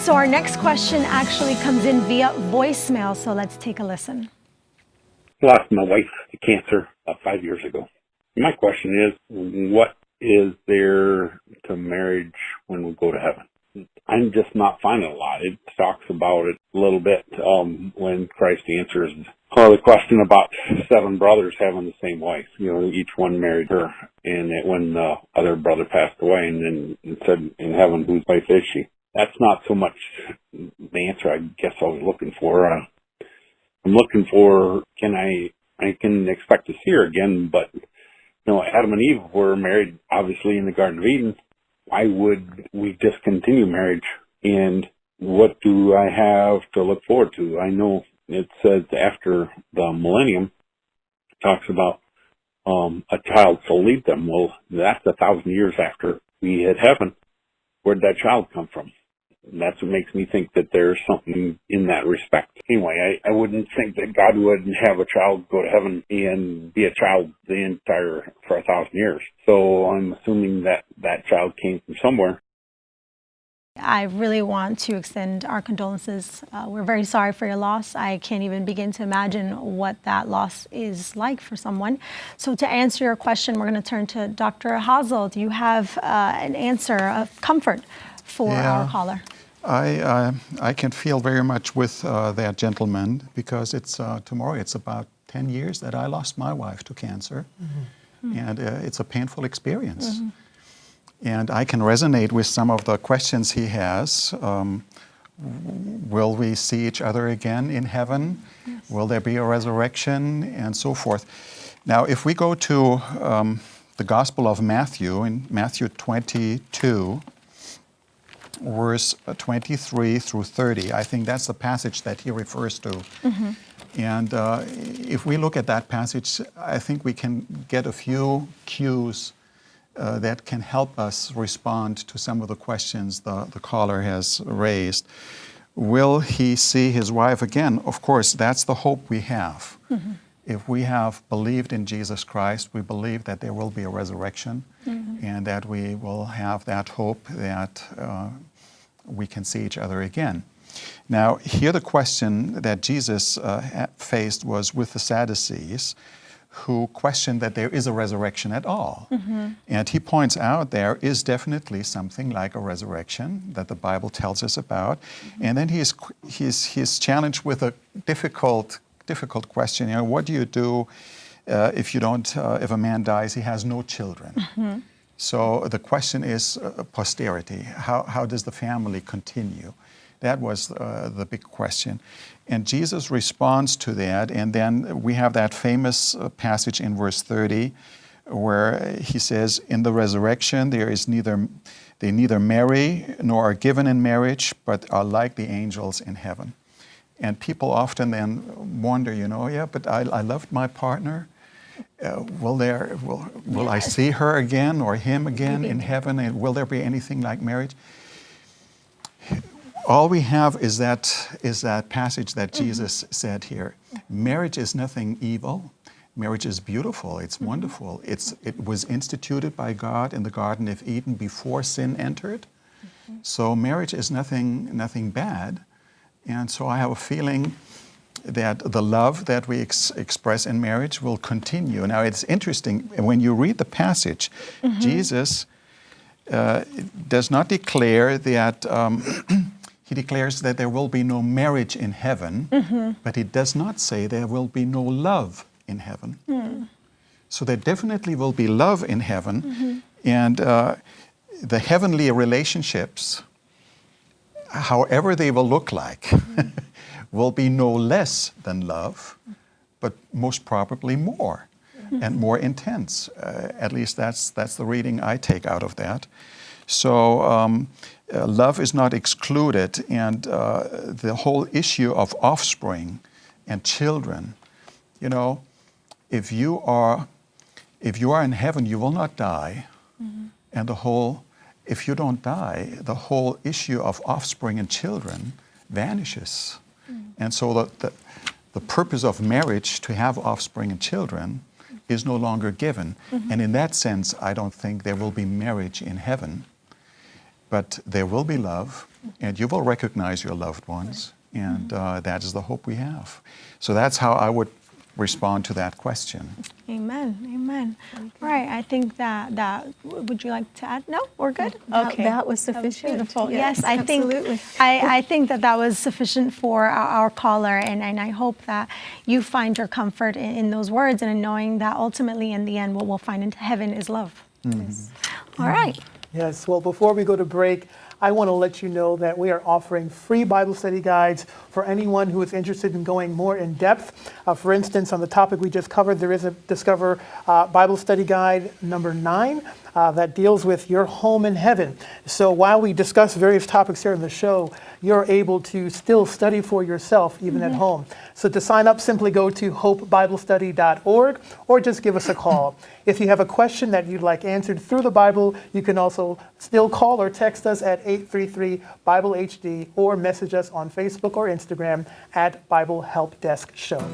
So our next question actually comes in via voicemail, so let's take a listen. Lost my wife to cancer 5 years ago. My question is, what is there to marriage when we go to heaven? I'm just not finding a lot. It talks about it a little bit when Christ answers the question about 7 brothers having the same wife. You know, each one married her, and when the other brother passed away, and then it said in heaven, whose wife is she? That's not so much the answer I guess I was looking for. I'm looking for, I can expect to see her again, but, you know, Adam and Eve were married, obviously, in the Garden of Eden. Why would we discontinue marriage? And what do I have to look forward to? I know it says after the millennium, it talks about a child shall lead them. Well, that's 1,000 years after we hit heaven. Where'd that child come from? And that's what makes me think that there's something in that respect. Anyway, I wouldn't think that God would have a child go to heaven and be a child for 1,000 years. So I'm assuming that that child came from somewhere. I really want to extend our condolences. We're very sorry for your loss. I can't even begin to imagine what that loss is like for someone. So to answer your question, we're going to turn to Dr. Hazel. Do you have an answer of comfort for our caller? I can feel very much with that gentleman, because it's tomorrow. It's about 10 years that I lost my wife to cancer, and it's a painful experience. And I can resonate with some of the questions he has. Will we see each other again in heaven? Yes. Will there be a resurrection? And so forth. Now, if we go to the Gospel of Matthew, in Matthew 22, verse 23 through 30, I think that's the passage that he refers to. And if we look at that passage, I think we can get a few cues that can help us respond to some of the questions the caller has raised. Will he see his wife again? Of course, that's the hope we have. If we have believed in Jesus Christ, we believe that there will be a resurrection, and that we will have that hope that we can see each other again. Now, here the question that Jesus faced was with the Sadducees, who questioned that there is a resurrection at all. And he points out there is definitely something like a resurrection that the Bible tells us about. And then he's challenged with a difficult question. You know, what do you do if a man dies, he has no children? So the question is posterity. How does the family continue? That was the big question. And Jesus responds to that, and then we have that famous passage in verse 30 where he says, in the resurrection they neither marry nor are given in marriage, but are like the angels in heaven. And people often then wonder, but I loved my partner. Will I see her again or him again in heaven? And will there be anything like marriage? All we have is that passage that Jesus said here. Marriage is nothing evil. Marriage is beautiful. It's wonderful. It was instituted by God in the Garden of Eden before sin entered. So marriage is nothing bad. And so I have a feeling that the love that we express in marriage will continue. Now, it's interesting, when you read the passage, Jesus does not declare that, he declares that there will be no marriage in heaven, but he does not say there will be no love in heaven. So there definitely will be love in heaven, and the heavenly relationships, however they will look like, will be no less than love, but most probably more, and more intense. At least that's the reading I take out of that. So love is not excluded, and the whole issue of offspring and children, if you are in heaven, you will not die, and if you don't die, the whole issue of offspring and children vanishes. And so the purpose of marriage, to have offspring and children, is no longer given. And in that sense, I don't think there will be marriage in heaven, but there will be love, and you will recognize your loved ones, and that is the hope we have. So that's how I would respond to that question. Amen. Amen. All right. I think that would you like to add? No, we're good. Okay. That was sufficient. Beautiful. Yes, I think absolutely. I think that was sufficient for our caller, and I hope that you find your comfort in those words and in knowing that ultimately in the end what we'll find in heaven is love. Yes. All right. Yes, well, before we go to break, I want to let you know that we are offering free Bible study guides for anyone who is interested in going more in depth. For instance, on the topic we just covered, there is a Discover Bible Study Guide number 9 that deals with your home in heaven. So while we discuss various topics here in the show, you're able to still study for yourself, even at home. So to sign up, simply go to hopebiblestudy.org or just give us a call. If you have a question that you'd like answered through the Bible, you can also still call or text us at 833-BIBLE-HD or message us on Facebook or Instagram at Bible Help Desk Show.